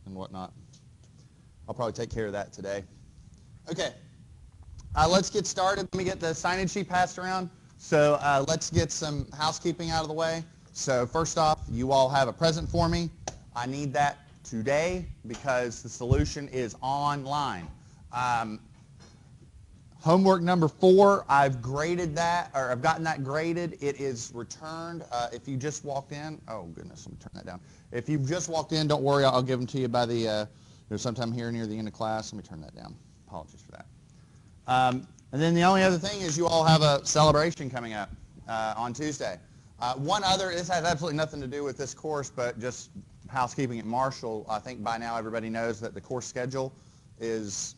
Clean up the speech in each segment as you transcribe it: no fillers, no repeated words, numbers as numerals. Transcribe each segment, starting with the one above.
and whatnot. I'll probably take care of that today. Okay, let's get started. Let me get the sign-in sheet passed around. So let's get some housekeeping out of the way. So first off, you all have a present for me. I need that today because the solution is online. Homework number 4, I've graded that, or I've gotten that graded. It is returned. If you just walked in, oh goodness, let me turn that down. If you've just walked in, don't worry, I'll give them to you by the, sometime here near the end of class. Let me turn that down. Apologies for that. And then the only other thing is you all have a celebration coming up on Tuesday. One other, this has absolutely nothing to do with this course, but just housekeeping at Marshall. I think by now everybody knows that the course schedule is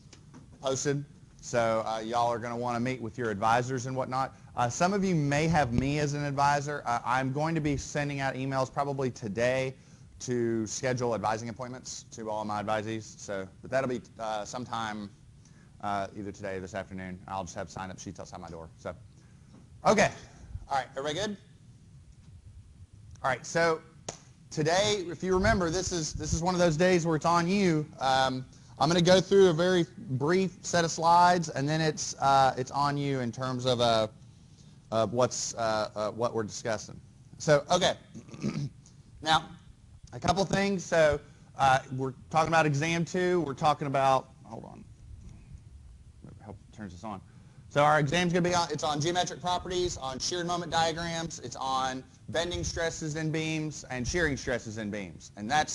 posted. So y'all are going to want to meet with your advisors and whatnot. Some of you may have me as an advisor. I'm going to be sending out emails probably today to schedule advising appointments to all my advisees. So, but that'll be sometime either today or this afternoon. I'll just have sign-up sheets outside my door. So, okay. All right, everybody good? All right, so today, if you remember, this is one of those days where it's on you. I'm going to go through a very brief set of slides, and then it's on you in terms of what we're discussing. So, okay. Now, a couple things. So, we're talking about exam 2. We're talking about, hold on. Hope it turns this on. So, our exam's going to be it's on geometric properties, on shear and moment diagrams. It's on bending stresses in beams and shearing stresses in beams, and that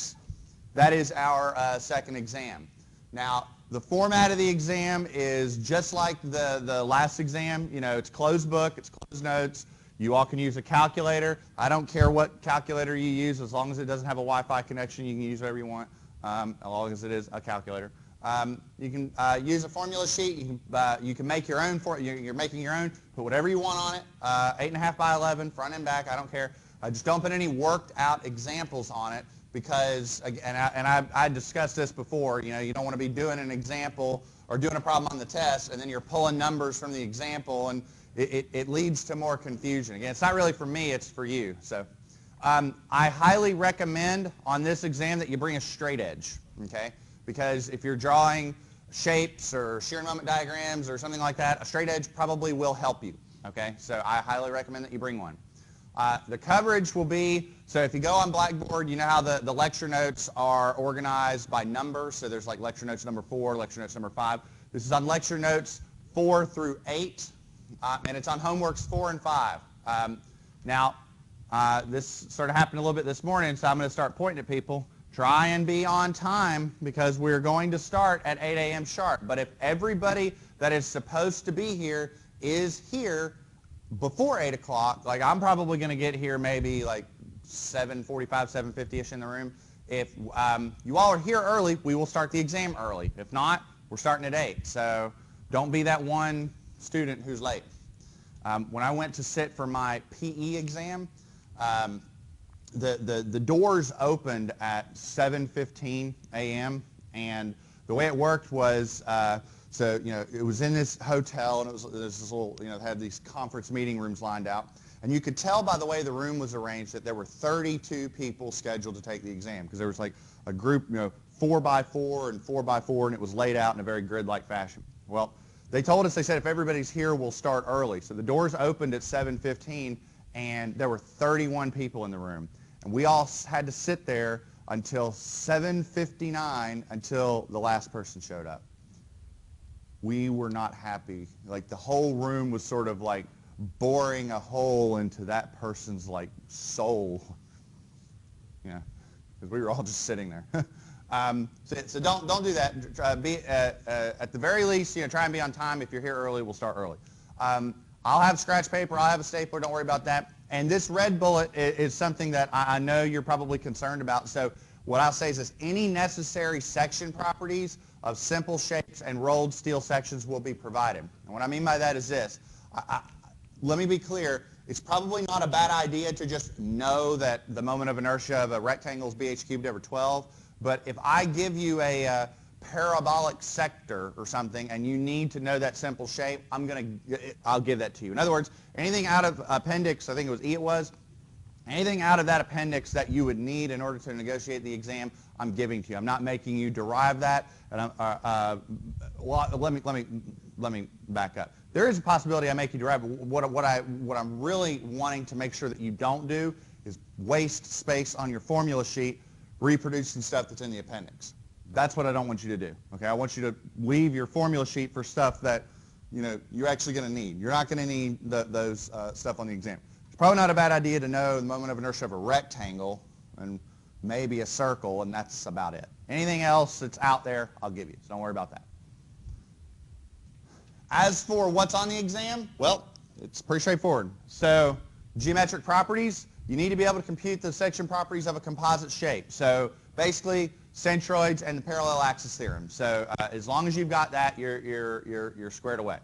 is our second exam. Now, the format of the exam is just like the last exam. You know, it's closed book, it's closed notes. You all can use a calculator. I don't care what calculator you use, as long as it doesn't have a Wi-Fi connection. You can use whatever you want, as long as it is a calculator. You can use a formula sheet. You can make your own. You're making your own. Put whatever you want on it. 8.5 by 11, front and back. I don't care. Just don't put any worked out examples on it. Because, and I discussed this before, you know, you don't want to be doing an example or doing a problem on the test and then you're pulling numbers from the example and it leads to more confusion. Again, it's not really for me, it's for you. So I highly recommend on this exam that you bring a straight edge, okay? Because if you're drawing shapes or shear and moment diagrams or something like that, a straight edge probably will help you, okay? So I highly recommend that you bring one. The coverage will be, so if you go on Blackboard, you know how the lecture notes are organized by number. So there's like lecture notes number 4, lecture notes number 5. This is on lecture notes 4 through 8, and it's on homeworks 4 and 5. Now, this sort of happened a little bit this morning, so I'm going to start pointing at people. Try and be on time because we're going to start at 8 a.m. sharp. But if everybody that is supposed to be here is here before 8 o'clock, like I'm probably going to get here maybe like 7:45, 7:50-ish in the room. If you all are here early, we will start the exam early. If not, we're starting at 8. So don't be that one student who's late. When I went to sit for my PE exam, the doors opened at 7:15 a.m. and the way it worked was so, you know, it was in this hotel, and it was this little, you know, it had these conference meeting rooms lined out. And you could tell by the way the room was arranged that there were 32 people scheduled to take the exam because there was like a group, you know, 4x4 and 4x4, and it was laid out in a very grid-like fashion. Well, they told us, they said, if everybody's here, we'll start early. So the doors opened at 7:15, and there were 31 people in the room. And we all had to sit there until 7:59 until the last person showed up. We were not happy. Like the whole room was sort of like boring a hole into that person's like soul. Yeah, because we were all just sitting there. So don't do that. Be at the very least, you know, try and be on time. If you're here early, we'll start early. I'll have scratch paper. I'll have a stapler. Don't worry about that. And this red bullet is something that I know you're probably concerned about. So what I'll say is this: any necessary section properties of simple shapes and rolled steel sections will be provided. And what I mean by that is this. Let me be clear. It's probably not a bad idea to just know that the moment of inertia of a rectangle is BH cubed over 12. But if I give you a parabolic sector or something and you need to know that simple shape, I'll give that to you. In other words, anything out of appendix, anything out of that appendix that you would need in order to negotiate the exam, I'm giving to you. I'm not making you derive that. And well, let me back up. There is a possibility I make you derive. What I'm really wanting to make sure that you don't do is waste space on your formula sheet reproducing stuff that's in the appendix. That's what I don't want you to do. Okay, I want you to leave your formula sheet for stuff that you're actually going to need. You're not going to need those stuff on the exam. It's probably not a bad idea to know the moment of inertia of a rectangle and maybe a circle, and that's about it. Anything else that's out there, I'll give you. So don't worry about that. As for what's on the exam, well, it's pretty straightforward. So geometric properties, you need to be able to compute the section properties of a composite shape. So basically, centroids and the parallel axis theorem. So as long as you've got that, you're squared away.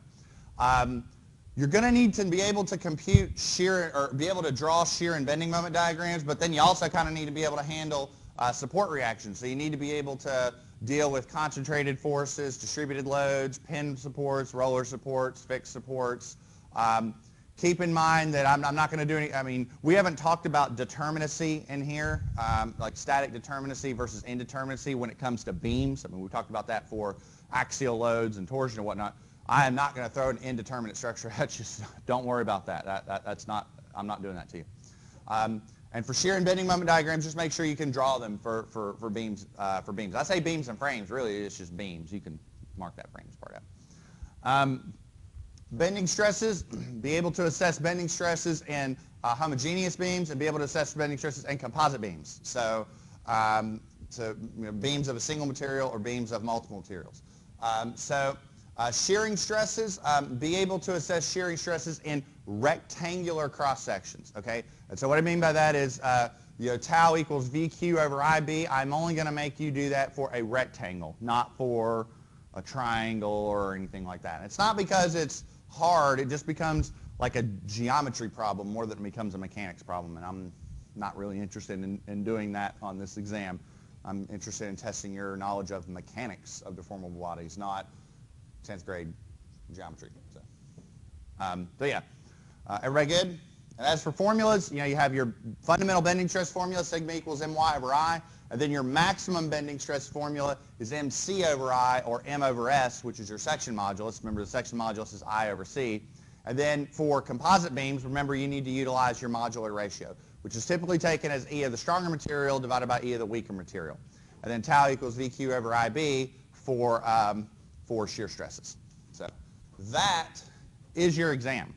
You're going to need to be able to compute shear, or be able to draw shear and bending moment diagrams, but then you also kind of need to be able to handle support reactions. So you need to be able to deal with concentrated forces, distributed loads, pin supports, roller supports, fixed supports. Keep in mind that I'm not going to do any, we haven't talked about determinacy in here, like static determinacy versus indeterminacy when it comes to beams. We talked about that for axial loads and torsion and whatnot. I am not going to throw an indeterminate structure at you. Don't worry about that. That's not, I'm not doing that to you. And for shear and bending moment diagrams, just make sure you can draw them for beams. I say beams and frames. Really, it's just beams. You can mark that frames part out. Bending stresses, be able to assess bending stresses in homogeneous beams and be able to assess bending stresses in composite beams. So, beams of a single material or beams of multiple materials. Shearing stresses, be able to assess shearing stresses in rectangular cross sections. Okay, and so what I mean by that is, tau equals VQ over IB. I'm only going to make you do that for a rectangle, not for a triangle or anything like that. It's not because it's hard. It just becomes like a geometry problem more than it becomes a mechanics problem, and I'm not really interested in doing that on this exam. I'm interested in testing your knowledge of mechanics of deformable bodies, not 10th grade geometry. So yeah, everybody good? And as for formulas, you have your fundamental bending stress formula, sigma equals my over I, and then your maximum bending stress formula is MC over I, or M over S, which is your section modulus. Remember, the section modulus is I over C. And then for composite beams, remember you need to utilize your modular ratio, which is typically taken as E of the stronger material divided by E of the weaker material. And then tau equals VQ over IB for shear stresses. So that is your exam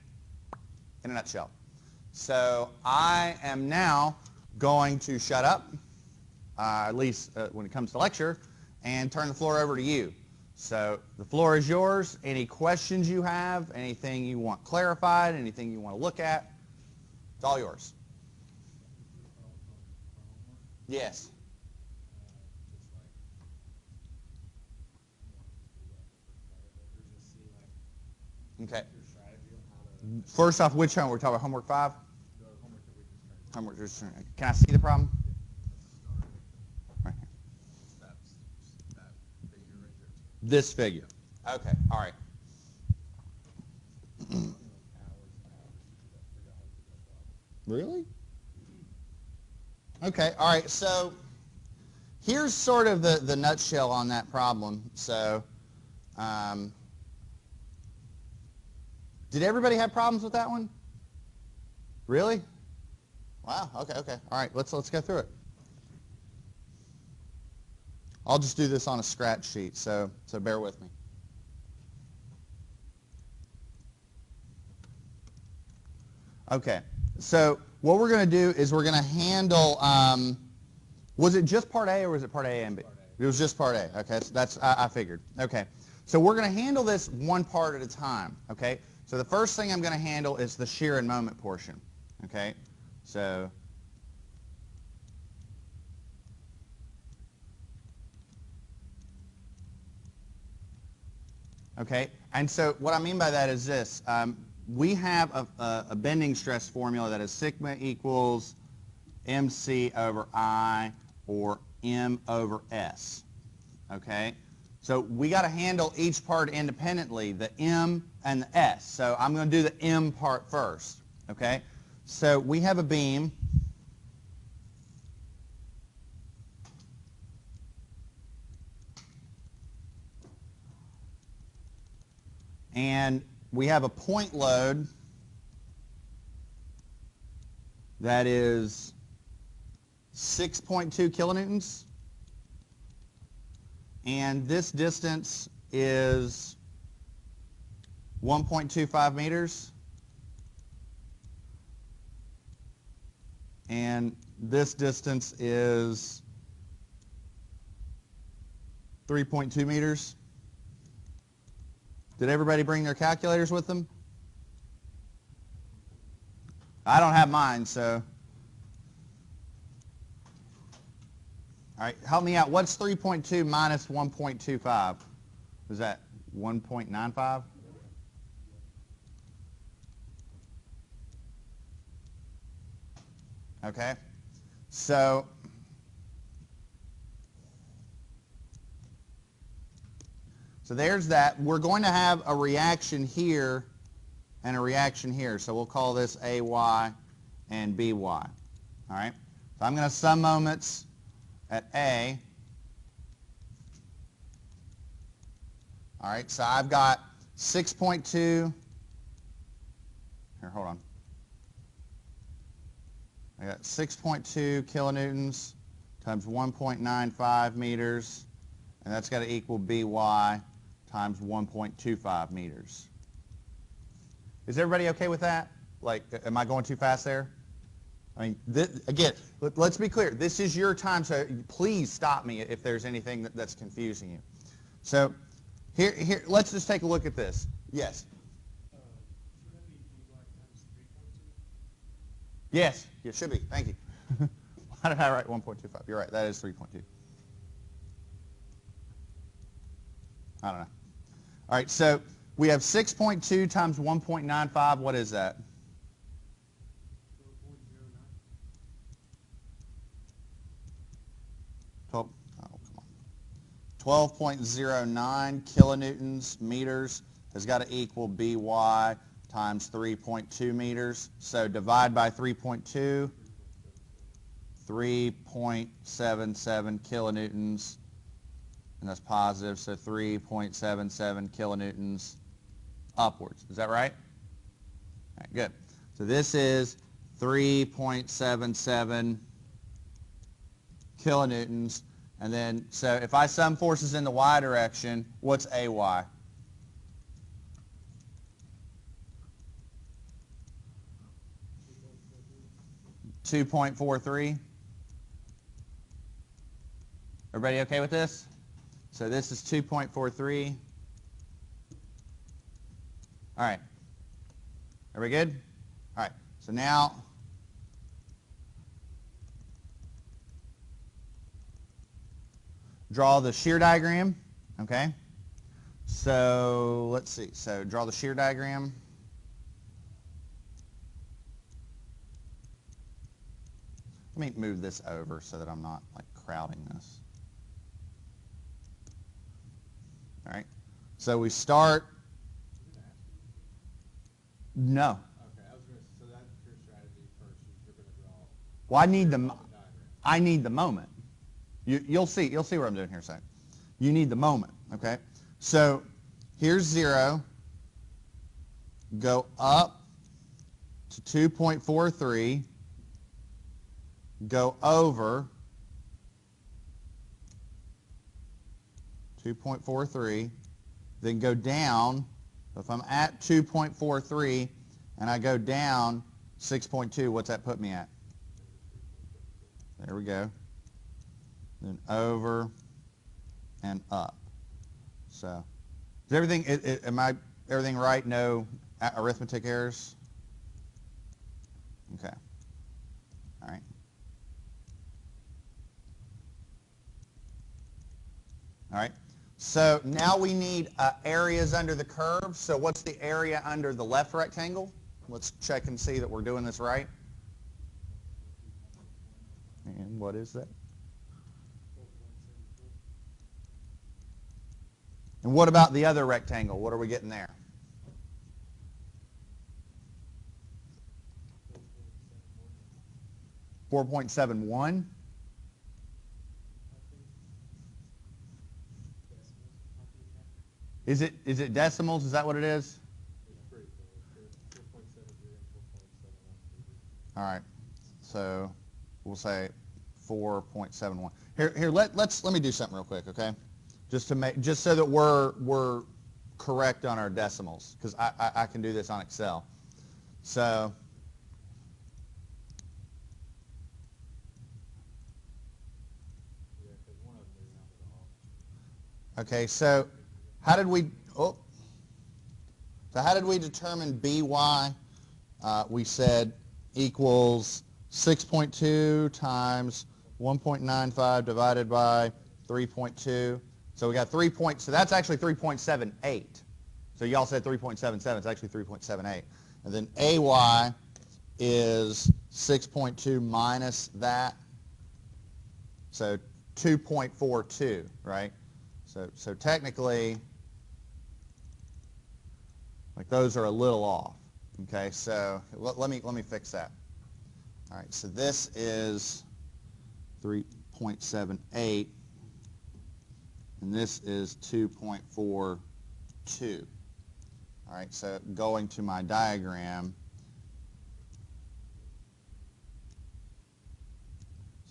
in a nutshell. So I am now going to shut up, at least when it comes to lecture, and turn the floor over to you. So the floor is yours. Any questions you have, anything you want clarified, anything you want to look at, it's all yours. Yes. Okay. First off, which homework? We're talking about homework 5? Homework. Can I see the problem? Right here. That figure right there. This figure. Okay. All right. Really? Okay. All right. So here's sort of the nutshell on that problem. So did everybody have problems with that one? Really? Wow. Okay. Okay. All right. Let's go through it. I'll just do this on a scratch sheet, so bear with me. Okay. So what we're going to do is we're going to handle. Was it just part A or was it part A and B? It was just part A. Okay. So that's I figured. Okay. So we're going to handle this one part at a time. Okay. So the first thing I'm going to handle is the shear and moment portion. Okay. So okay, and so what I mean by that is this. We have a bending stress formula that is sigma equals MC over I or M over S. Okay? So we got to handle each part independently, the M and the S. So I'm going to do the M part first. Okay? So we have a beam And we have a point load that is 6.2 kilonewtons. And this distance is 1.25 meters. And this distance is 3.2 meters. Did everybody bring their calculators with them? I don't have mine, so. All right, help me out. What's 3.2 minus 1.25? Is that 1.95? Okay, so there's that. We're going to have a reaction here and a reaction here. So we'll call this AY and BY. All right, so I'm going to sum moments at A. All right, so I've got 6.2. Here, hold on. I got 6.2 kilonewtons times 1.95 meters, and that's got to equal BY times 1.25 meters. Is everybody okay with that? Like, am I going too fast there? I mean, again, let's be clear. This is your time, so please stop me if there's anything that's confusing you. So here, let's just take a look at this. Yes? Yes, it should be. Thank you. Why did I write 1.25? You're right. That is 3.2. I don't know. All right, so we have 6.2 times 1.95. What is that? 12.09 kilonewtons meters has got to equal BY times 3.2 meters. So divide by 3.2, 3.77 kilonewtons, and that's positive, so 3.77 kilonewtons upwards. Is that right? All right, good. So this is 3.77 kilonewtons. And then, so if I sum forces in the y direction, what's AY? .43. Everybody okay with this? So this is 2.43. All right. Are we good? All right. So now, draw the shear diagram, okay? So let's see. So draw the shear diagram. Let me move this over so that I'm not like crowding this. All right. So we start. No. Okay, I was going to. So that's your strategy first. You're going to draw. Well, I need the moment. You'll see what I'm doing here in a second. You need the moment, okay? So here's 0. Go up to 2.43. Go over 2.43. Then go down. If I'm at 2.43 and I go down 6.2, what's that put me at? There we go. Then over and up. So, is everything? Everything right? No arithmetic errors. Okay. All right. All right. So now we need areas under the curve. So what's the area under the left rectangle? Let's check and see that we're doing this right. And what is that? And what about the other rectangle? What are we getting there? $4.71. Is it decimals? Is that what it is? It's pretty close. 4.73 and 4.71. All right. So we'll say 4.71. Here, let me do something real quick, okay? Just so that we're correct on our decimals, because I can do this on Excel. So Yeah, because one of them they rounded off. okay, so how did we determine BY? We said equals 6.2 times 1.95 divided by 3.2. So we got 3 point, so that's actually 3.78. So y'all said 3.77, it's actually 3.78. And then AY is 6.2 minus that, so 2.42, right? So technically, like those are a little off. Okay, so let me fix that. All right, so this is 3.78, and this is 2.42. All right, so going to my diagram,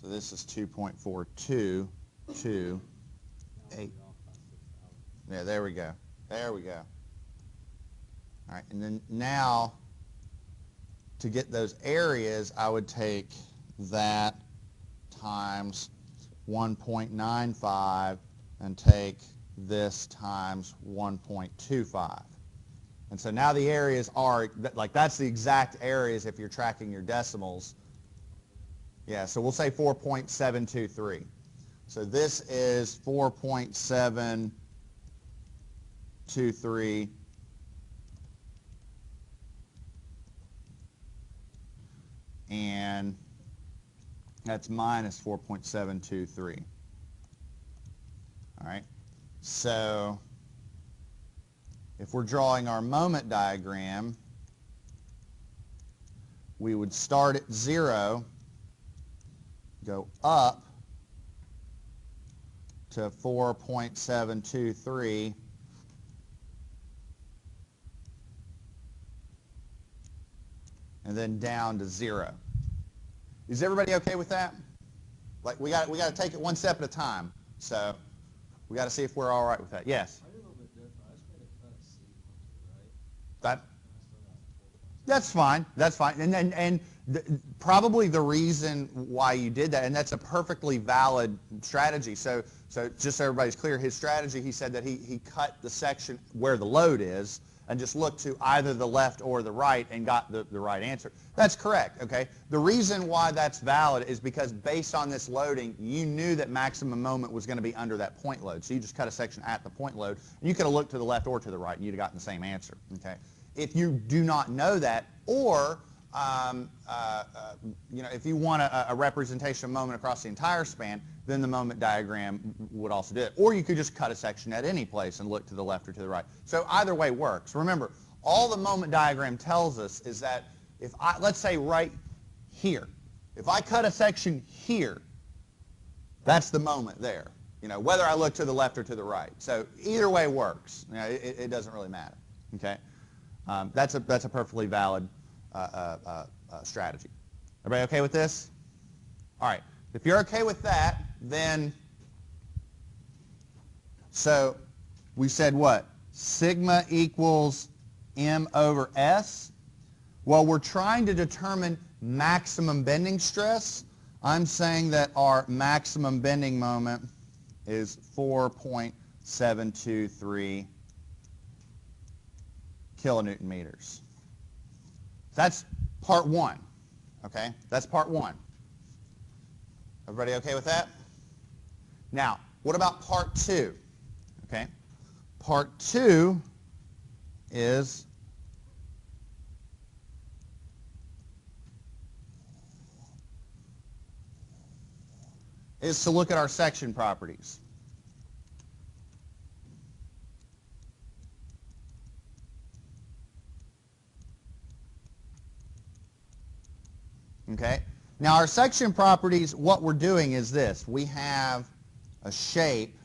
so this is 2.42, 2, 8. Yeah, there we go. There we go. All right, and then now to get those areas, I would take that times 1.95 and take this times 1.25. And so now the areas are, like that's the exact areas if you're tracking your decimals. Yeah, so we'll say 4.723. So this is 4.723 and that's minus 4.723. All right, so if we're drawing our moment diagram, we would start at 0, go up to 4.723, and then down to 0. Is everybody okay with that? Like we got to take it one step at a time. So we got to see if we're all right with that. Yes. I did a little bit different. I just made a cut C onto the right. That. And I started out at 4.7. That's fine. That's fine. And probably the reason why you did that, and that's a perfectly valid strategy. So just so everybody's clear, his strategy, he said that he cut the section where the load is and just looked to either the left or the right and got the right answer. That's correct, okay? The reason why that's valid is because based on this loading, you knew that maximum moment was going to be under that point load. So you just cut a section at the point load, and you could have looked to the left or to the right, and you'd have gotten the same answer, okay? If you do not know that, or if you want a representation of moment across the entire span, then the moment diagram would also do it. Or you could just cut a section at any place and look to the left or to the right. So either way works. Remember, all the moment diagram tells us is that if let's say right here, if I cut a section here, that's the moment there. Whether I look to the left or to the right. So either way works. It doesn't really matter. Okay, that's a perfectly valid strategy. Everybody okay with this? All right. If you're okay with that, then so we said what? Sigma equals m over s. Well, we're trying to determine maximum bending stress. I'm saying that our maximum bending moment is 4.723 kilonewton meters. That's part one, okay? That's part one. Everybody okay with that? Now, what about part two, okay? Part two is to look at our section properties. Okay? Now our section properties, what we're doing is this. We have a shape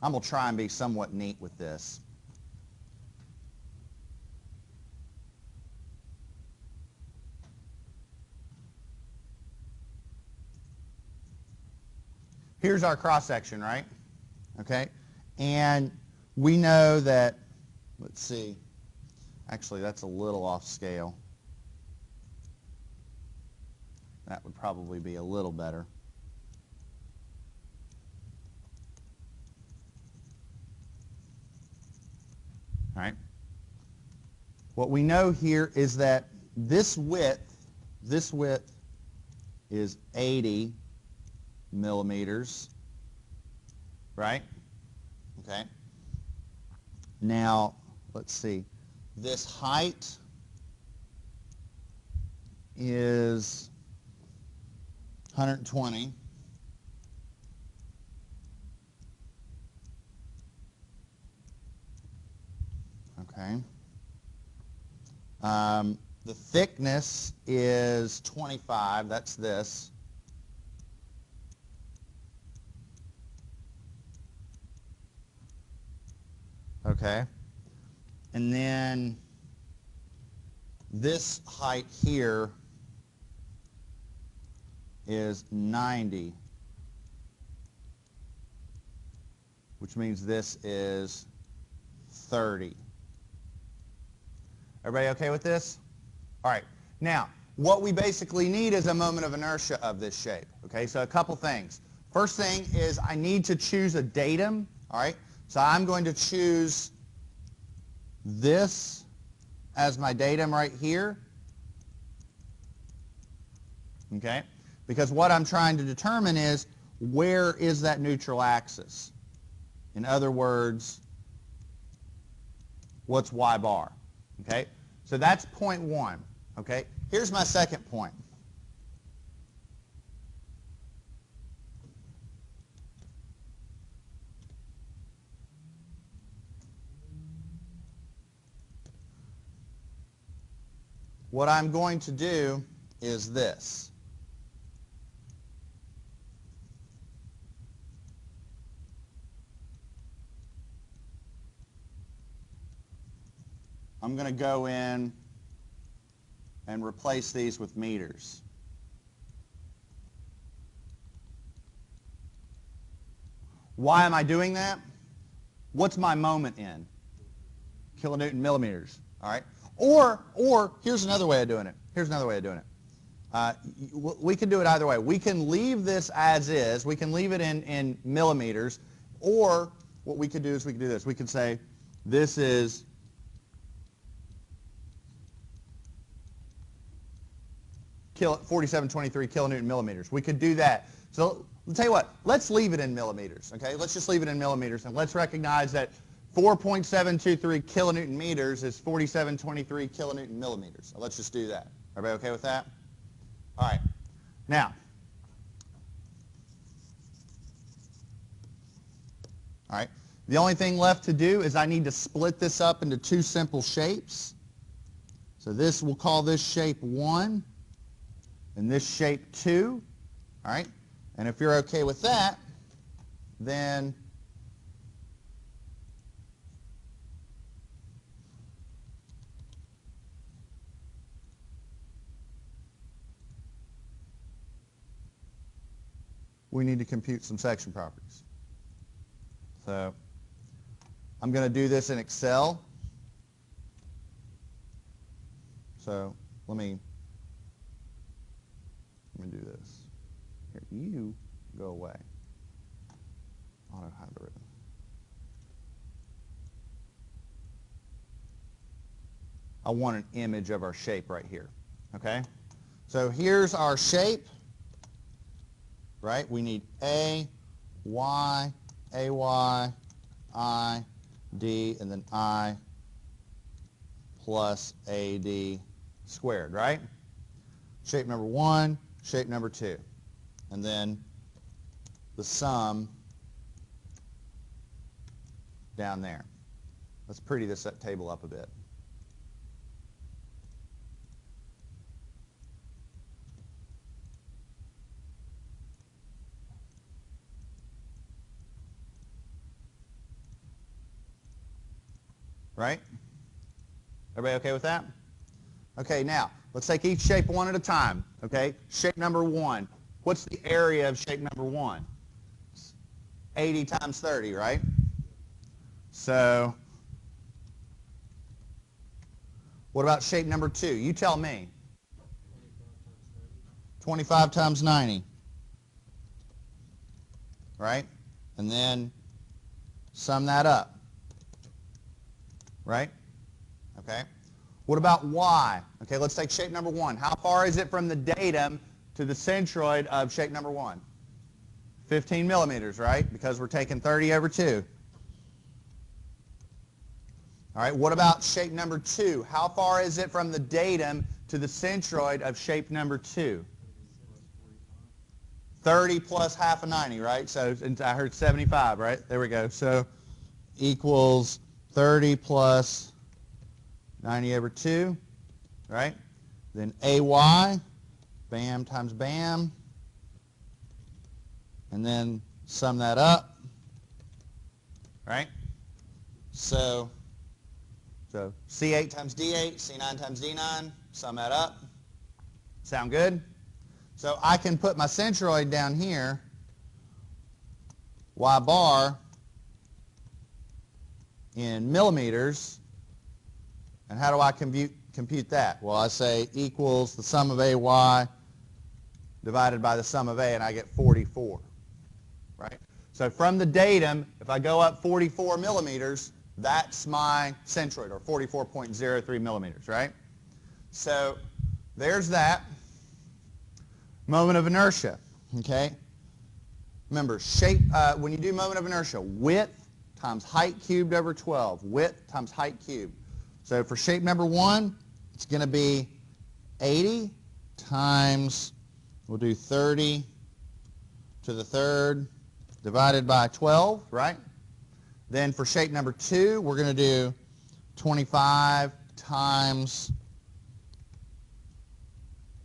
I'm going to try and be somewhat neat with this. Here's our cross section, right? Okay, and we know that, let's see, actually that's a little off scale. That would probably be a little better. All right. What we know here is that this width is 80 millimeters, right? Okay. Now, let's see. This height is 120. Okay. The thickness is 25. That's this. Okay. And then this height here is 90, which means this is 30. Everybody okay with this? All right. Now, what we basically need is a moment of inertia of this shape. Okay, so a couple things. First thing is I need to choose a datum. All right, so I'm going to choose this as my datum right here. Okay, because what I'm trying to determine is where is that neutral axis? In other words, what's y bar? Okay, so that's point 1. Okay, here's my second point. What I'm going to do is this. I'm going to go in and replace these with meters. Why am I doing that? What's my moment in? Kilonewton millimeters. All right. Or here's another way of doing it. We can do it either way. We can leave this as is. We can leave it in millimeters. Or what we could do is we could do this. We could say this is 4723 kilonewton millimeters. We could do that. So I'll tell you what, let's leave it in millimeters, okay? Let's just leave it in millimeters, and let's recognize that 4.723 kilonewton meters is 4723 kilonewton millimeters. So let's just do that. Everybody okay with that? All right. Now, all right, the only thing left to do is I need to split this up into two simple shapes. So this, we'll call this shape 1. And this shape 2, all right? And if you're okay with that, then we need to compute some section properties. So I'm going to do this in Excel. So let me do this. Here, you go away. Auto hybrid. I want an image of our shape right here. Okay? So here's our shape. Right? We need A, Y, AY, I, D, and then I plus AD squared, right? Shape number 1, shape number 2. And then the sum down there. Let's pretty this table up a bit. right? Everybody okay with that? Okay, now, let's take each shape one at a time, okay? Shape number 1. What's the area of shape number 1? 80 times 30, right? So, what about shape number 2? You tell me. 25 times 90. Right? And then sum that up. Right? Okay. What about y? Okay, let's take shape number 1. How far is it from the datum to the centroid of shape number 1? 15 millimeters, right? Because we're taking 30 over 2. All right, what about shape number 2? How far is it from the datum to the centroid of shape number 2? 30 plus half of 90, right? So I heard 75, right? There we go. So equals 30 plus 90 over 2, right? Then AY, bam times bam, and then sum that up, right? So C8 times D8, C9 times D9, sum that up. Sound good? So I can put my centroid down here, Y bar, in millimeters. And how do I compute that? Well, I say equals the sum of AY divided by the sum of A, and I get 44, right? So from the datum, if I go up 44 millimeters, that's my centroid, or 44.03 millimeters, right? So there's that. Moment of inertia, okay? Remember, when you do moment of inertia, width times height cubed over 12. Width times height cubed. So for shape number 1, it's going to be 80 times, we'll do 30 to the third divided by 12, right? Then for shape number 2, we're going to do 25 times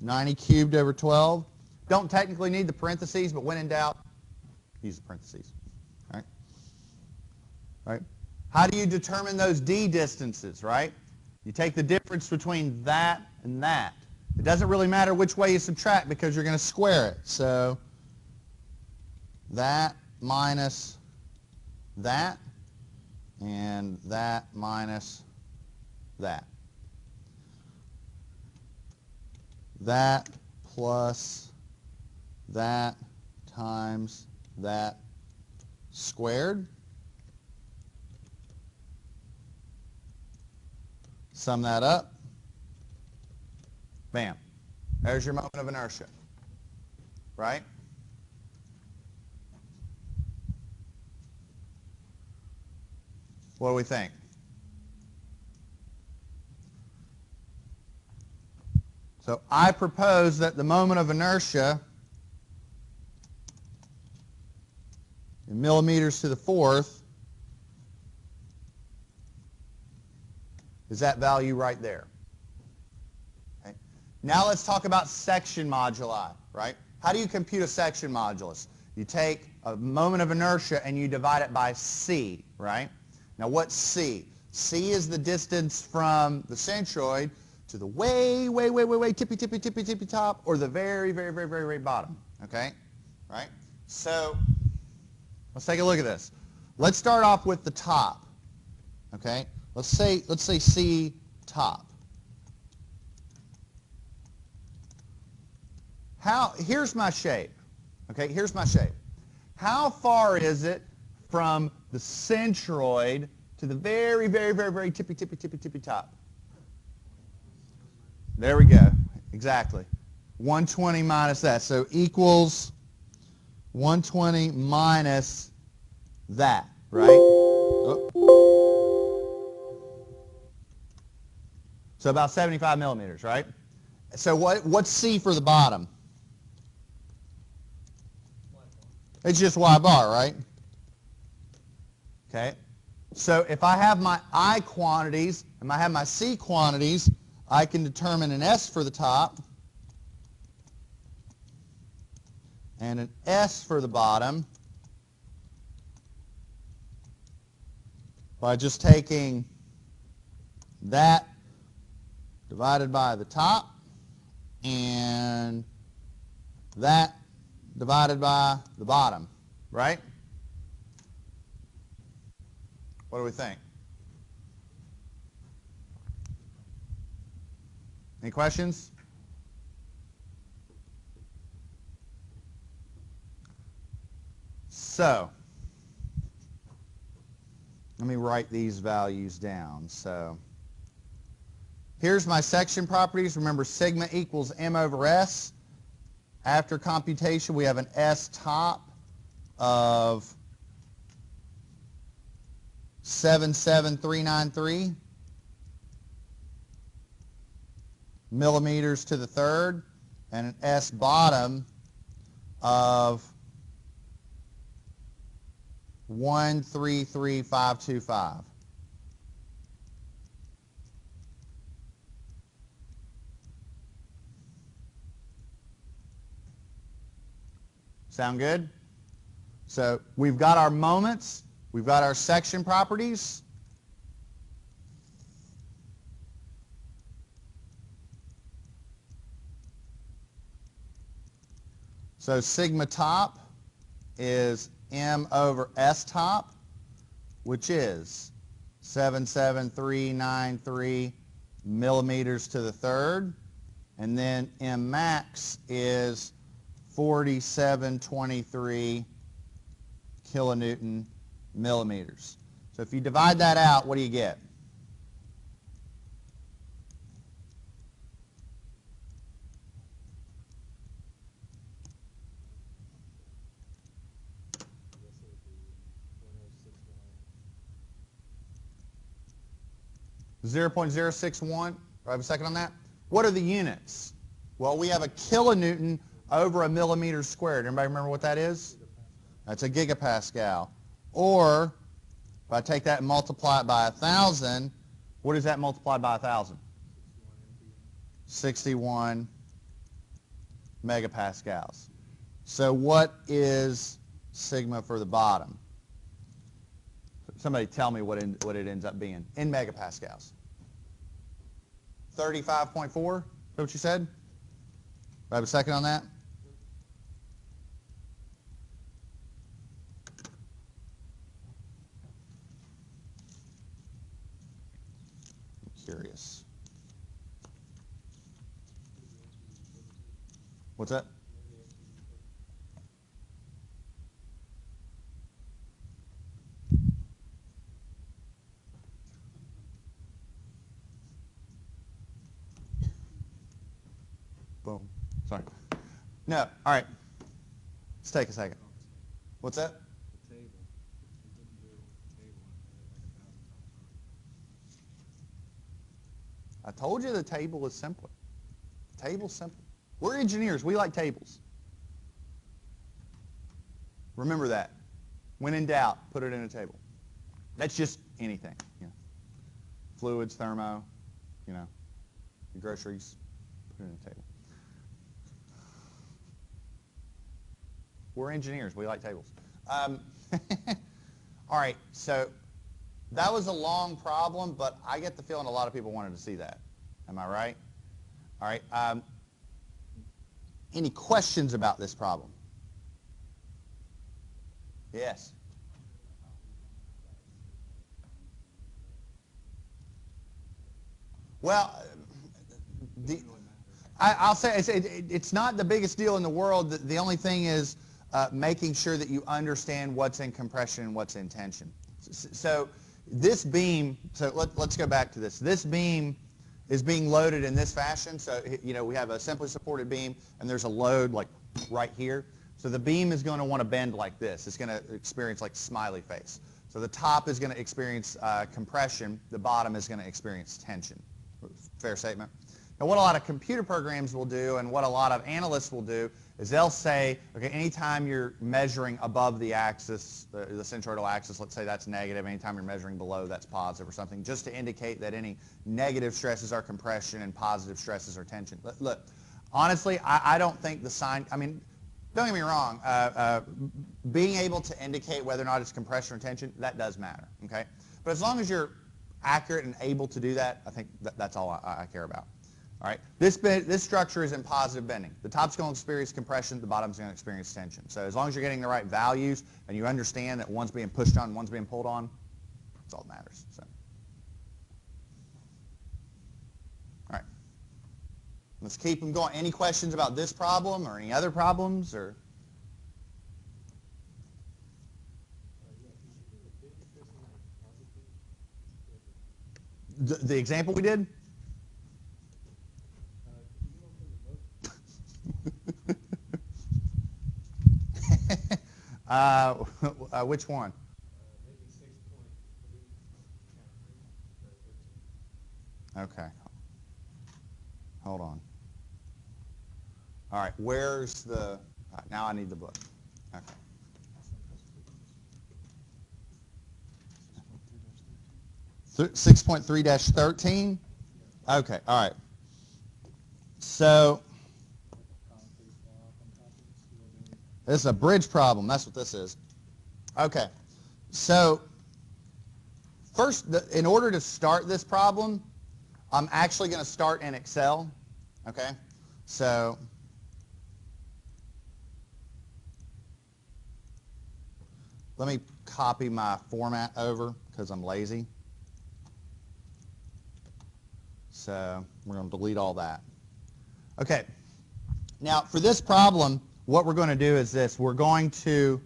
90 cubed over 12. Don't technically need the parentheses, but when in doubt, use the parentheses. All right? All right? How do you determine those D distances, right? You take the difference between that and that. It doesn't really matter which way you subtract because you're going to square it. So that minus that, and that minus that. That plus that times that squared. Sum that up. Bam. There's your moment of inertia. Right? What do we think? So I propose that the moment of inertia in millimeters to the fourth is that value right there. Okay. Now let's talk about section moduli, right? How do you compute a section modulus? You take a moment of inertia and you divide it by c, right? Now what's c? C is the distance from the centroid to the way, tippy top, or the very bottom, okay? Right? So let's take a look at this. Let's start off with the top, okay? Let's say C top. Here's my shape, okay? Here's my shape. How far is it from the centroid to the very tippy top? There we go. Exactly. 120 minus that. So equals 120 minus that, right? Oh. So about 75 millimeters, right? So what's C for the bottom? It's just Y bar, right? Okay. So if I have my I quantities and I have my C quantities, I can determine an S for the top and an S for the bottom by just taking that divided by the top, and that divided by the bottom, right? What do we think? Any questions? So, let me write these values down. So, here's my section properties. Remember, sigma equals m over s. After computation, we have an S top of 77393 millimeters to the third, and an S bottom of 133525. Sound good? So we've got our moments, we've got our section properties. So sigma top is m over s top, which is 77393 millimeters to the third, and then m max is 4723 kilonewton millimeters. So if you divide that out, what do you get? I guess it would be 1061. 0.061. Do I have a second on that? What are the units? Well, we have a kilonewton over a millimeter squared. Everybody remember what that is? That's a gigapascal. Or, if I take that and multiply it by 1,000, what is that multiplied by 1,000? 61 megapascals. So what is sigma for the bottom? Somebody tell me what it ends up being in megapascals. 35.4? Is that what you said? Do I have a second on that? I'm curious. What's that? Boom. Sorry. No. All right. Let's take a second. What's that? The table. You couldn't do it with the table and had it like 1,000 times harder. I told you the table is simpler. The table's simple. We're engineers. We like tables. Remember that. When in doubt, put it in a table. That's just anything. You know. Fluids, thermo, you know, your groceries, put it in a table. We're engineers. We like tables. All right, so that was a long problem, but I get the feeling a lot of people wanted to see that. Am I right? All right. Any questions about this problem? Yes. Well, I'll say it's not the biggest deal in the world. The only thing is making sure that you understand what's in compression and what's in tension. So this beam, so let's go back to this. This beam is being loaded in this fashion. So, you know, we have a simply supported beam, and there's a load like right here. So the beam is going to want to bend like this. It's going to experience like smiley face. So the top is going to experience compression. The bottom is going to experience tension. Fair statement? Now, what a lot of computer programs will do and what a lot of analysts will do is they'll say, okay, anytime you're measuring above the axis, the centroidal axis, let's say that's negative. Anytime you're measuring below, that's positive or something, just to indicate that any negative stresses are compression and positive stresses are tension. Look, honestly, I don't think the sign, I mean, don't get me wrong, being able to indicate whether or not it's compression or tension, that does matter, okay? But as long as you're accurate and able to do that, I think that's all I care about. All right, this structure is in positive bending. The top's going to experience compression, the bottom's going to experience tension. So as long as you're getting the right values and you understand that one's being pushed on, one's being pulled on, that's all that matters. So. All right, let's keep them going. Any questions about this problem or any other problems? Or the example we did? Which one? Maybe 6.3. Okay. Hold on. All right, where's the... All right, now I need the book. Okay. 6.3-13? Okay, all right. So... this is a bridge problem. That's what this is. Okay. So first, in order to start this problem, I'm actually going to start in Excel. Okay. So let me copy my format over because I'm lazy. So we're going to delete all that. Okay. Now for this problem, what we're going to do is this. We're going to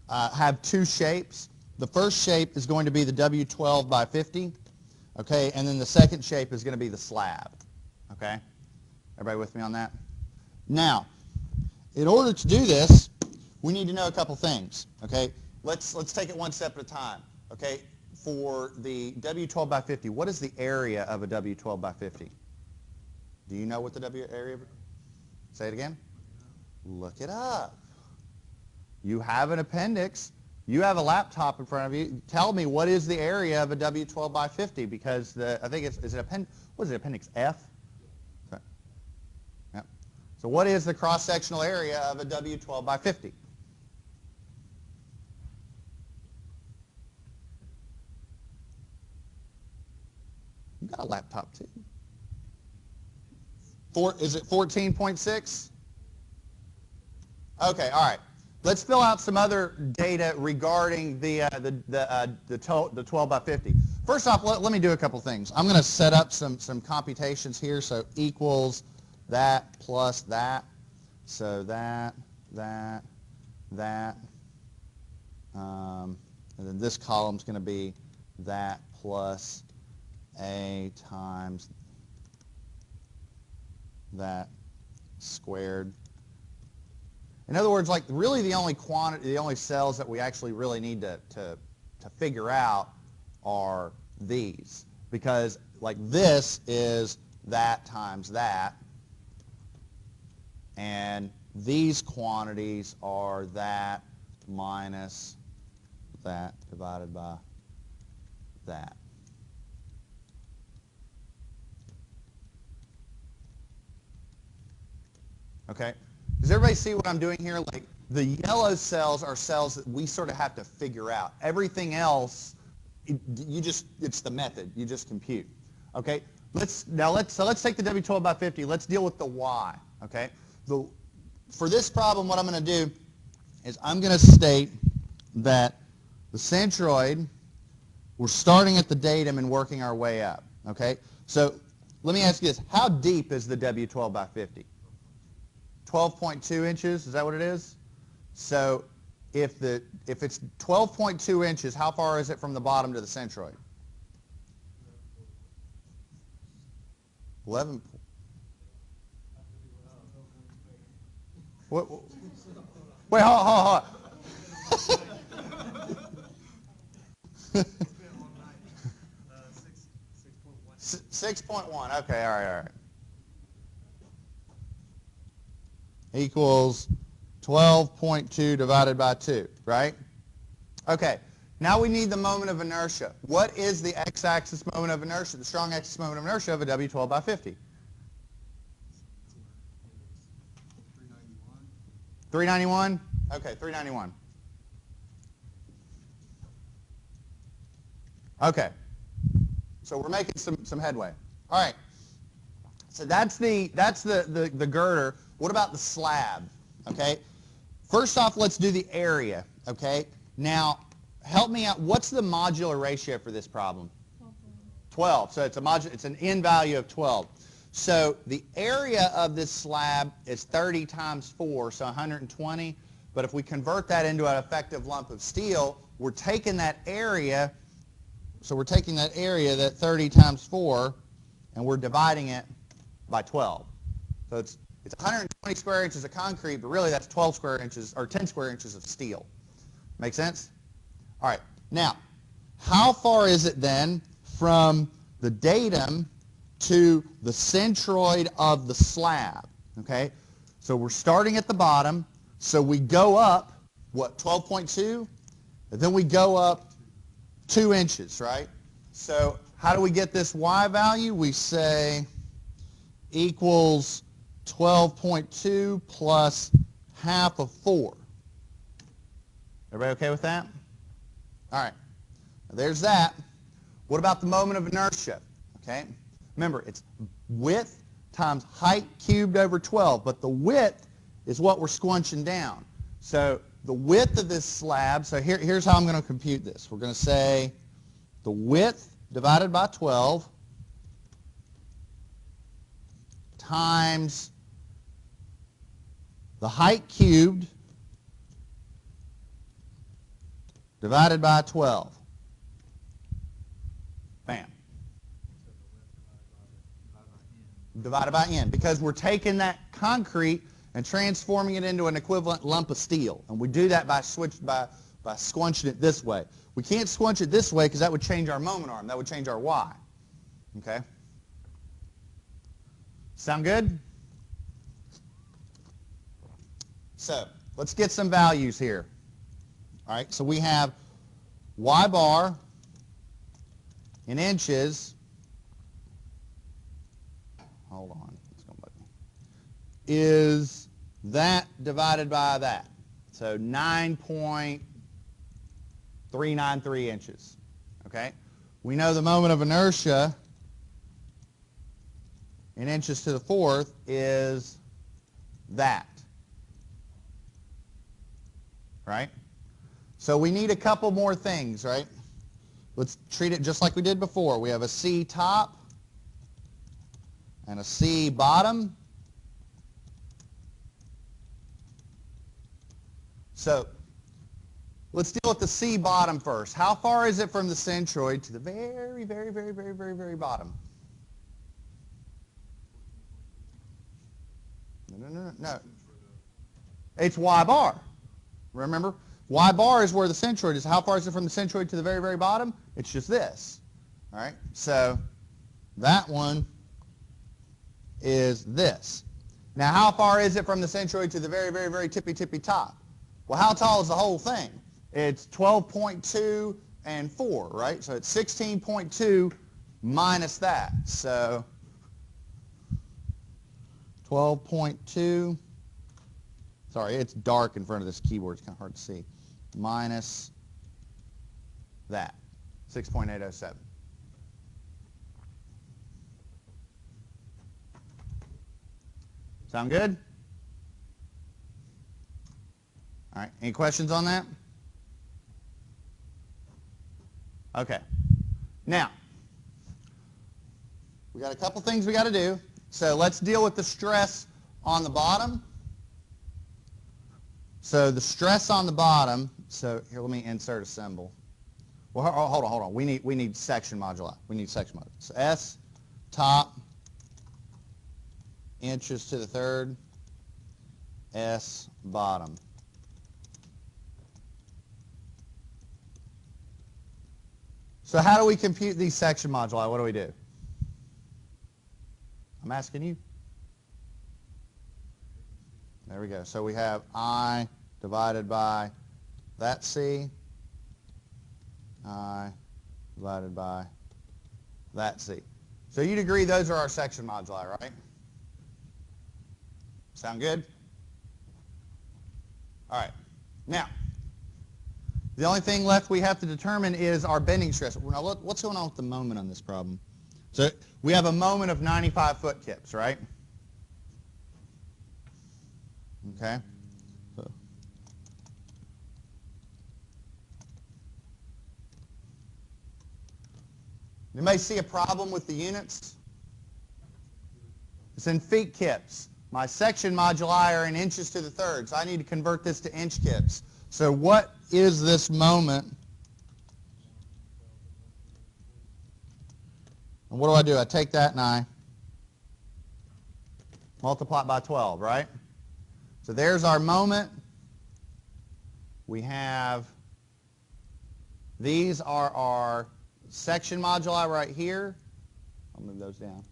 have two shapes. The first shape is going to be the W12 by 50, okay, and then the second shape is going to be the slab, okay? Everybody with me on that? Now, in order to do this, we need to know a couple things, okay? Let's take it one step at a time, okay? For the W12 by 50, what is the area of a W12 by 50? Do you know what the W area? Say it again. Look it up. You have an appendix. You have a laptop in front of you. Tell me what is the area of a W12 by 50 because I think what is it, appendix F? Okay. Yep. So what is the cross-sectional area of a W12 by 50? You got a laptop too. Is it 14.6? Okay, all right. Let's fill out some other data regarding the 12 by 50. First off, let me do a couple things. I'm going to set up some computations here. So equals that plus that. So that. And then this column is going to be that plus A times that squared. In other words, like really the only cells that we actually really need to figure out are these, because like this is that times that, and these quantities are that minus that divided by that. Okay? Does everybody see what I'm doing here? Like the yellow cells are cells that we sort of have to figure out. Everything else, it's the method. You just compute. Okay? Let's take the W12 by 50. Let's deal with the Y. Okay? For this problem, what I'm going to do is I'm going to state that the centroid, we're starting at the datum and working our way up. Okay? So let me ask you this. How deep is the W12 by 50? 12.2 inches, is that what it is? So if it's 12.2 inches, how far is it from the bottom to the centroid? 11. What? Wait, hold on. 6.1. Okay, all right. Equals 12.2 divided by 2, right? Okay, now we need the moment of inertia. What is the x-axis moment of inertia, the strong axis moment of inertia of a W12 by 50? 391? Okay, 391. Okay. So we're making some headway. All right. So that's the girder. What about the slab? Okay. First off, let's do the area. Okay. Now, help me out. What's the modular ratio for this problem? 12. So it's an N value of 12. So the area of this slab is 30 times 4, so 120. But if we convert that into an effective lump of steel, we're taking that area. So we're taking that area, that 30 times 4, and we're dividing it by 12. So it's 120 square inches of concrete, but really that's 12 square inches or 10 square inches of steel. Make sense? All right. Now, how far is it then from the datum to the centroid of the slab? Okay? So we're starting at the bottom. So we go up, what, 12.2? And then we go up 2 inches, right? So how do we get this Y value? We say equals 12.2 plus half of 4. Everybody okay with that? All right. Now there's that. What about the moment of inertia? Okay. Remember, it's width times height cubed over 12, but the width is what we're squunching down. So the width of this slab, so here's how I'm going to compute this. We're going to say the width divided by 12 times the height cubed divided by 12. Bam. Divided by N, because we're taking that concrete and transforming it into an equivalent lump of steel. And we do that by squunching it this way. We can't squunch it this way because that would change our moment arm. That would change our Y. Okay? Sound good? So let's get some values here. All right, so we have Y bar in inches. Hold on. It's gonna bug me. Is that divided by that? So 9.393 inches. Okay? We know the moment of inertia in inches to the fourth is that. Right? So we need a couple more things, right? Let's treat it just like we did before. We have a C top and a C bottom. So let's deal with the C bottom first. How far is it from the centroid to the very, very, very, very, very, very bottom? No. It's Y bar. Remember? Y bar is where the centroid is. How far is it from the centroid to the very, very bottom? It's just this. All right? So that one is this. Now, how far is it from the centroid to the very, very, very tippy, tippy top? Well, how tall is the whole thing? It's 12.2 and 4, right? So it's 16.2 minus that. So 12.2. Sorry, it's dark in front of this keyboard. It's kind of hard to see. Minus that, 6.807. Sound good? All right, any questions on that? Okay. Now, we got a couple things we got to do. So let's deal with the stress on the bottom. So the stress on the bottom, so here, let me insert a symbol. Well, hold on. We need section moduli. We need section moduli. So S top, inches to the third, S bottom. So how do we compute these section moduli? What do we do? I'm asking you. There we go. So we have I divided by that C, I divided by that C. So you'd agree those are our section moduli, right? Sound good? All right. Now, The only thing left we have to determine is our bending stress. Now, what's going on with the moment on this problem? So we have a moment of 95 foot kips, right? Okay. So you may see a problem with the units. It's in feet kips. My section moduli are in inches to the third, so I need to convert this to inch kips. So what is this moment? And what do? I take that and I multiply it by 12, right? So there's our moment. We have, these are our section moduli right here. I'll move those down.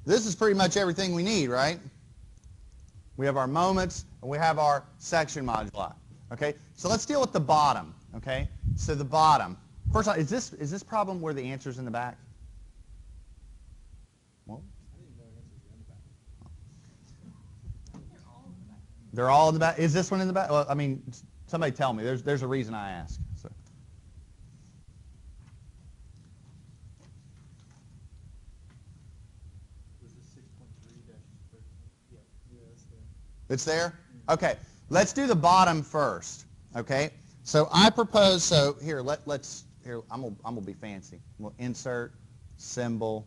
This is pretty much everything we need, right? We have our moments, and we have our section moduli. Okay, so let's deal with the bottom. Okay, so the bottom. First of all, is this problem where the answer's in the back? Well, I didn't know answers were in the back. they're all in the back. Is this one in the back? Well, I mean, somebody tell me. There's a reason I ask. So. Was this 6.3-13? Yeah. Yeah, that's there. It's there? Okay. Let's do the bottom first. Okay? So I propose, so here, I'm gonna be fancy. We'll insert symbol.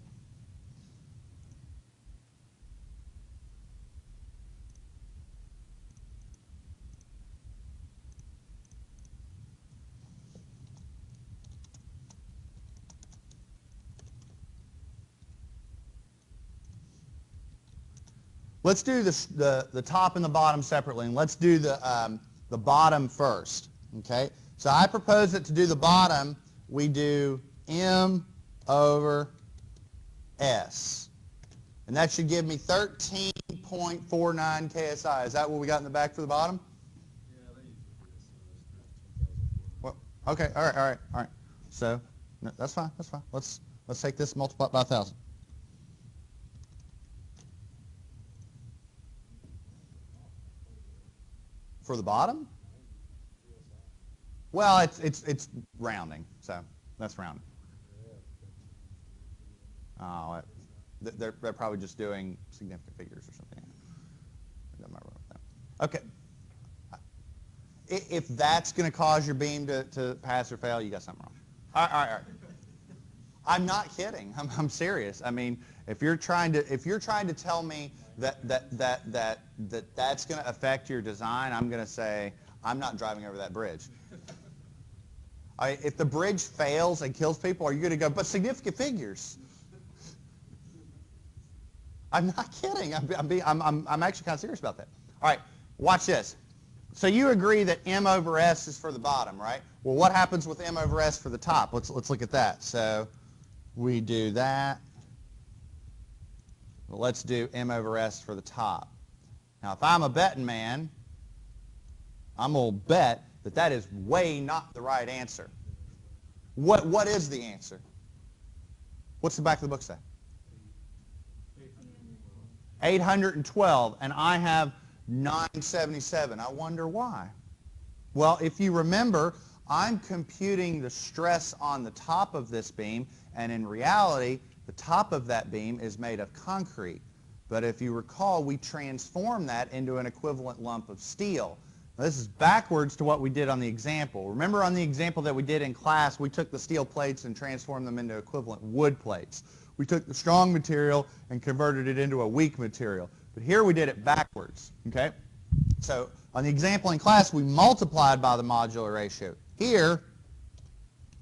Let's do the top and the bottom separately, and let's do the bottom first. Okay, so I propose that to do the bottom, we do M over S, and that should give me 13.49 KSI. Is that what we got in the back for the bottom? Yeah, they usually do this. So Well, okay, all right. So no, that's fine. Let's take this and multiply it by 1,000. For the bottom? Well, it's rounding, so that's rounding. Oh, they're probably just doing significant figures or something. Doesn't matter about that. Okay. If that's going to cause your beam to pass or fail, you got something wrong. All right. I'm not kidding. I'm serious. I mean, if you're trying to tell me that's going to affect your design, I'm going to say I'm not driving over that bridge. If the bridge fails and kills people, are you going to go, but significant figures? I'm not kidding. I'm actually kind of serious about that. All right, watch this. So you agree that M over S is for the bottom, right? Well, what happens with M over S for the top? Let's look at that. So we do that. Well, let's do M over S for the top. Now, if I'm a betting man, I'm going to bet that is way not the right answer. What is the answer? What's the back of the book say? 812, and I have 977. I wonder why. Well, if you remember, I'm computing the stress on the top of this beam, and in reality, the top of that beam is made of concrete. But if you recall, we transformed that into an equivalent lump of steel. Now, this is backwards to what we did on the example. Remember on the example that we did in class, we took the steel plates and transformed them into equivalent wood plates. We took the strong material and converted it into a weak material. But here we did it backwards, okay? So on the example in class, we multiplied by the modular ratio. Here,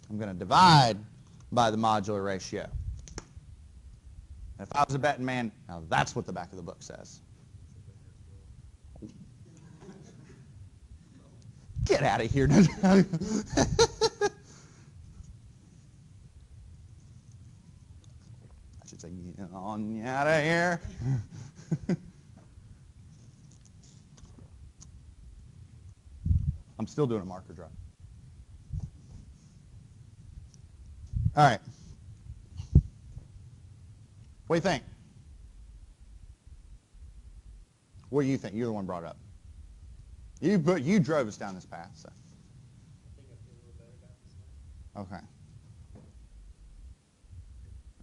I'm going to divide by the modular ratio. If I was a betting man, now that's what the back of the book says. Get out of here. I should say, get on out of here. I'm still doing a marker drop. All right. What do you think? What do you think? You're the one brought it up. You drove us down this path. So. I think I feel a little better about this now. Okay.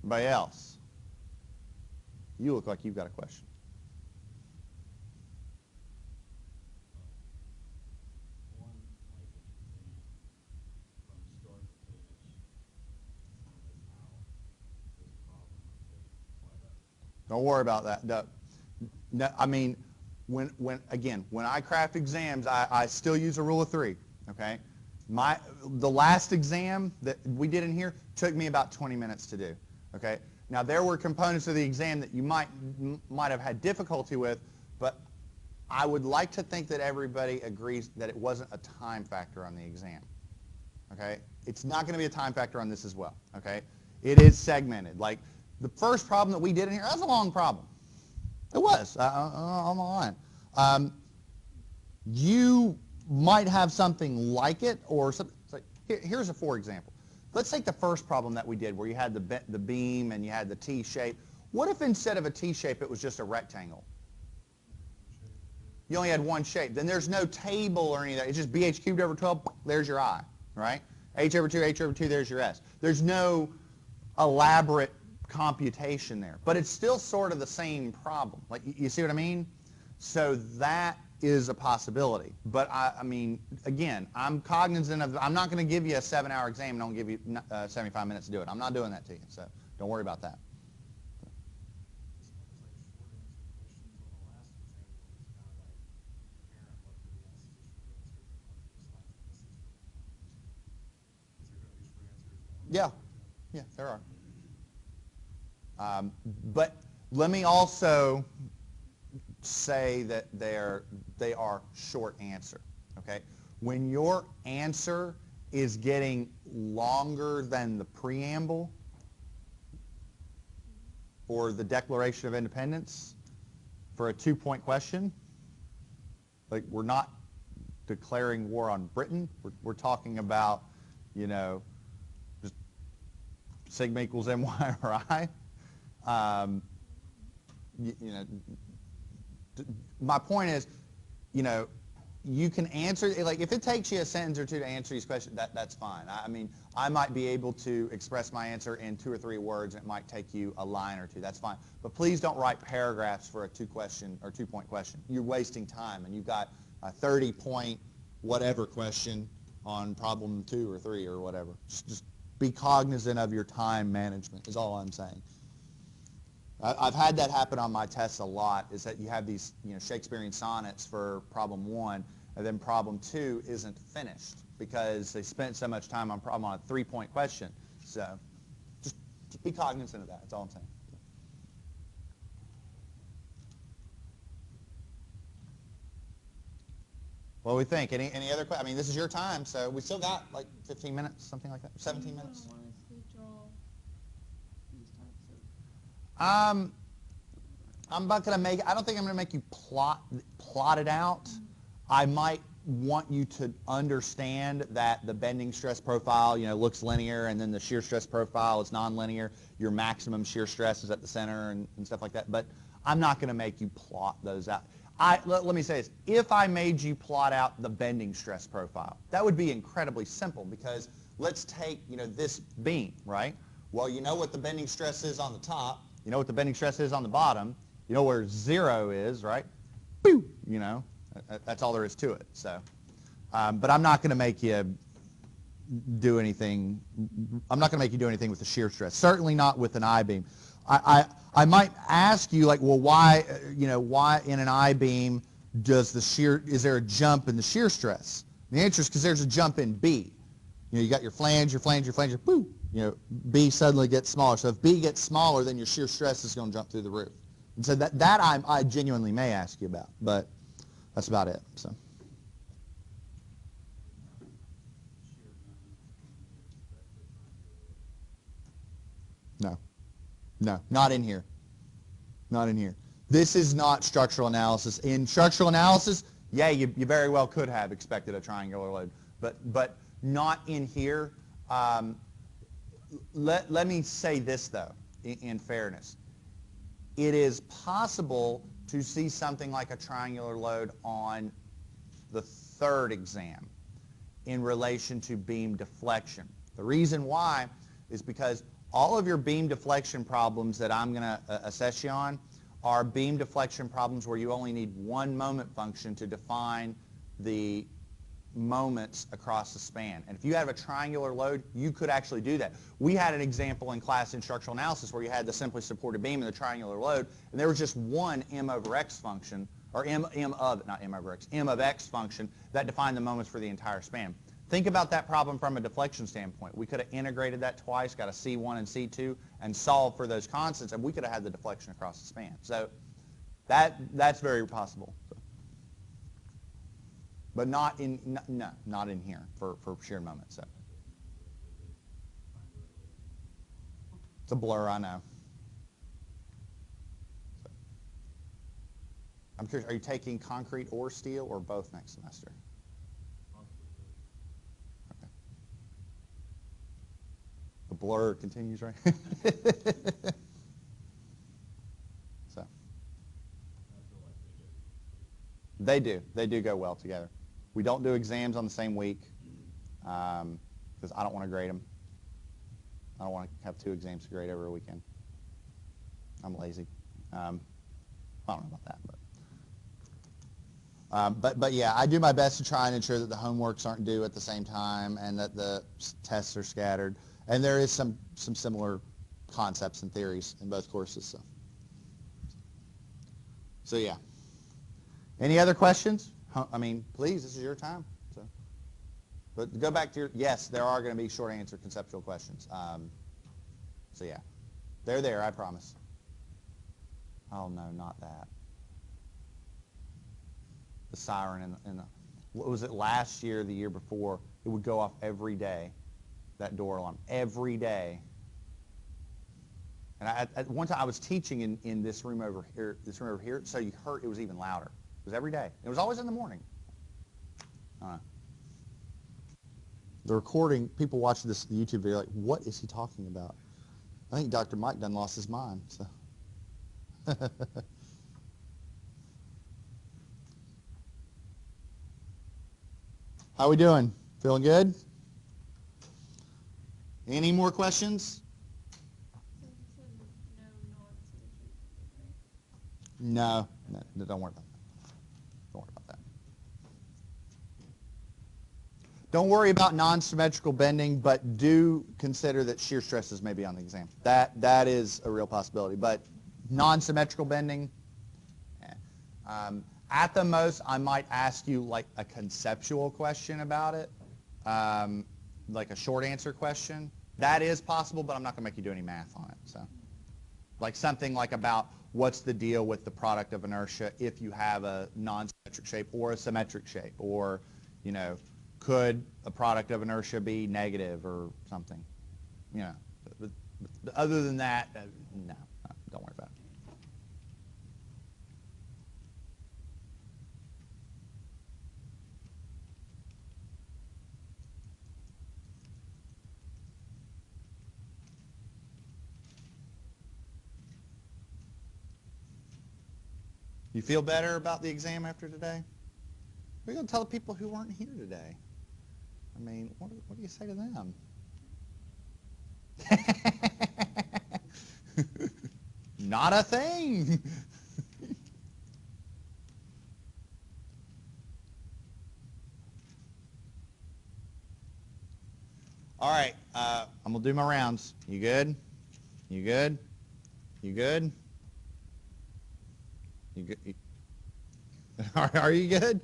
Anybody else? You look like you've got a question. One, like an exam from start to finish, is how this problem is quite up. Don't worry about that. No, I mean, when I craft exams, I still use a rule of three. Okay. The last exam that we did in here took me about 20 minutes to do. Okay. Now there were components of the exam that you might have had difficulty with, but I would like to think that everybody agrees that it wasn't a time factor on the exam. Okay. It's not going to be a time factor on this as well. Okay. It is segmented. Like the first problem that we did in here, that's a long problem. It was. I'm lying. You might have something like it, or something. Here's a for example. Let's take the first problem that we did where you had the beam and you had the T shape. What if instead of a T shape it was just a rectangle? You only had one shape. Then there's no table or any of that. It's just BH cubed over 12, there's your I, right? H over 2, there's your S. There's no elaborate computation there. But it's still sort of the same problem. Like, you see what I mean? So that is a possibility. But I mean, again, I'm cognizant of, I'm not going to give you a 7-hour exam and don't give you 75 minutes to do it. I'm not doing that to you, so don't worry about that. Yeah, there are. But let me also say that they are short answer. Okay, when your answer is getting longer than the preamble or the Declaration of Independence for a 2-point question, like we're not declaring war on Britain. We're talking about, you know, just sigma equals my or I. You know, my point is, you know, you can answer, like if it takes you a sentence or two to answer these questions, that's fine. I mean, I might be able to express my answer in 2 or 3 words, and it might take you a line or two. That's fine. But please don't write paragraphs for a 2-point question. You're wasting time, and you've got a 30-point whatever question on problem 2 or 3 or whatever. Just be cognizant of your time management is all I'm saying. I've had that happen on my tests a lot, is that you have these, you know, Shakespearean sonnets for problem 1, and then problem 2 isn't finished because they spent so much time on a 3-point question. So just be cognizant of that. That's all I'm saying. What do we think? Any other questions? I mean, this is your time, so we still got like 15 minutes, something like that, 17 minutes. I'm not going to make, I don't think I'm going to make you plot it out. I might want you to understand that the bending stress profile, you know, looks linear, and then the shear stress profile is nonlinear. Your maximum shear stress is at the center and stuff like that. But I'm not going to make you plot those out. Let me say this. If I made you plot out the bending stress profile, that would be incredibly simple, because let's take, you know, this beam, right? Well, you know what the bending stress is on the top. You know what the bending stress is on the bottom. You know where 0 is, right? Boo! You know, that's all there is to it. So, but I'm not going to make you do anything. I'm not going to make you do anything with the shear stress. Certainly not with an I-beam. I might ask you, like, well, why, you know, why in an I-beam does the shear, is there a jump in the shear stress? And the answer is because there's a jump in B. You know, you got your flange, boo! You know, B suddenly gets smaller. So if B gets smaller, then your shear stress is going to jump through the roof. And so that I genuinely may ask you about, but that's about it. So. No, not in here. Not in here. This is not structural analysis. In structural analysis, yeah, you very well could have expected a triangular load, but not in here. Let me say this, though, in fairness. It is possible to see something like a triangular load on the third exam in relation to beam deflection. The reason why is because all of your beam deflection problems that I'm going to assess you on are beam deflection problems where you only need one moment function to define the moments across the span. And if you have a triangular load, you could actually do that. We had an example in class in structural analysis where you had the simply supported beam and the triangular load, and there was just one m over x function, or m of x function that defined the moments for the entire span. Think about that problem from a deflection standpoint. We could have integrated that twice, got a C1 and C2, and solved for those constants, and we could have had the deflection across the span. So that's very possible. But not in not in here for shared moments. So it's a blur, I know. So, I'm curious, are you taking concrete or steel or both next semester? Okay. The blur continues, right? So they do go well together. We don't do exams on the same week because I don't want to grade them. I don't want to have 2 exams to grade over a weekend. I'm lazy. I don't know about that, but yeah, I do my best to try and ensure that the homeworks aren't due at the same time and that the tests are scattered. And there is some similar concepts and theories in both courses. So yeah. Any other questions? I mean, please, this is your time. So, but go back to your, yes, there are going to be short answer conceptual questions. So yeah, they're there, I promise. Oh no, not that. The siren in the, what was it, last year, the year before, it would go off every day, that door alarm, every day. And at one time I was teaching in this room over here, so you heard it was even louder. It was every day. It was always in the morning. The recording, people watching this YouTube video are like, what is he talking about? I think Dr. Mike done lost his mind. So. How we doing? Feeling good? Any more questions? So you said no non-symmetric, right? No, don't worry about that. Don't worry about that. Don't worry about non-symmetrical bending, but do consider that shear stresses may be on the exam. That is a real possibility. But non-symmetrical bending, at the most, I might ask you like a conceptual question about it, like a short answer question. That is possible, but I'm not going to make you do any math on it. So, like something like about what's the deal with the product of inertia if you have a non-symmetric shape or a symmetric shape, or, you know, could a product of inertia be negative or something? You know, but other than that, no, don't worry about it. You feel better about the exam after today? What are you going to tell the people who weren't here today? I mean, what do you say to them? Not a thing. All right, I'm going to do my rounds. You good? You good? You good? You good? Are you good?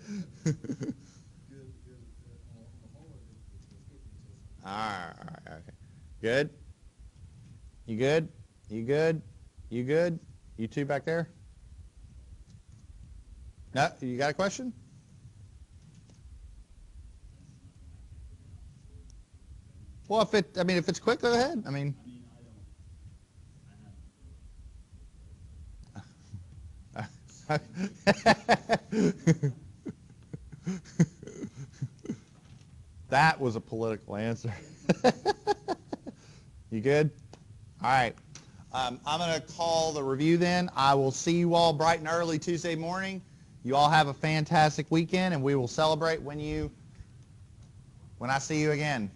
All right, okay. Good? You good? You good? You good? You two back there? No, you got a question? Well, if it's quick, go ahead. I mean, that was a political answer. You good? All right. I'm going to call the review then. I will see you all bright and early Tuesday morning. You all have a fantastic weekend, and we will celebrate when I see you again.